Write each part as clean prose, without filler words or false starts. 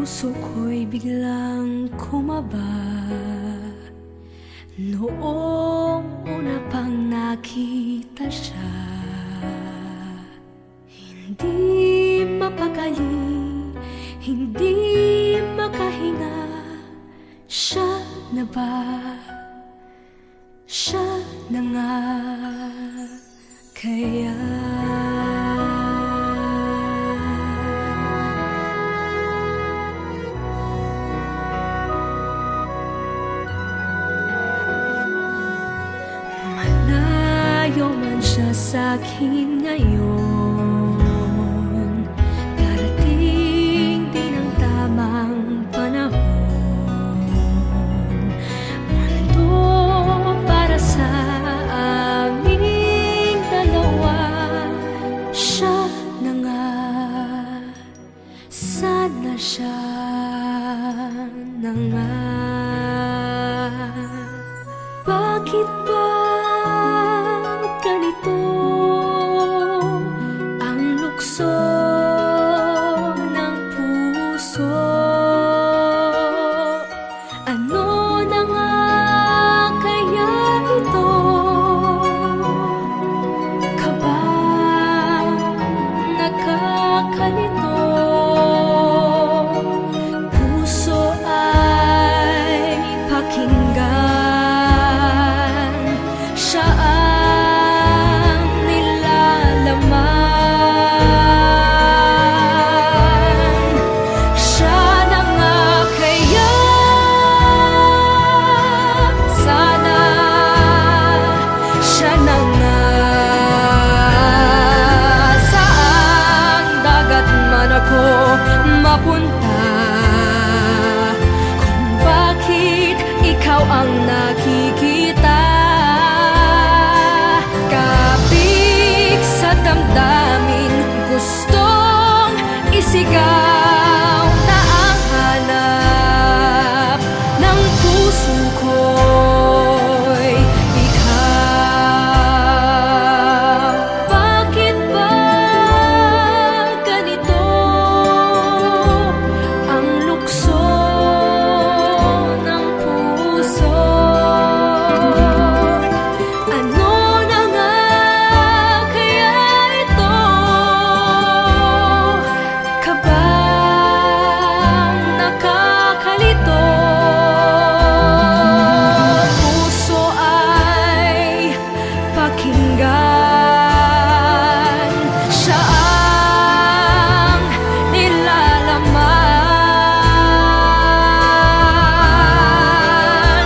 puso ko'y biglang kumaba noong una pang nakita siya. Hindi mapakali, hindi makahinga. Siya na ba? Siya na nga kaya? Malayo man siya sa'kin ngayon, darating din ang tamang panahon. Mundo para sa aming dalawa. Siya na nga, sana siya na nga. Bakit ba ganito ang lukso ng puso? Ano na nga kaya ito? Kabang nakakalito, puso ay pakinggan. Siya ang nilalaman. Siya na nga kaya. Sana siya na nga. Saang dagat man ako mapunta, kung bakit ikaw ang nakikita. Kapik sa damdamin, gustong isigaw na ang hanap ng puso ko'y ikaw. Bakit ba ganito ang lukso ng puso? Ano na nga kaya ito? Kabang nakakalito, puso ay pakinggan. Siya ang nilalaman.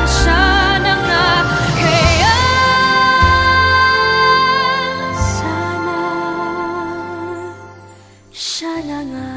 Siya na nga kaya. Sana siya na nga.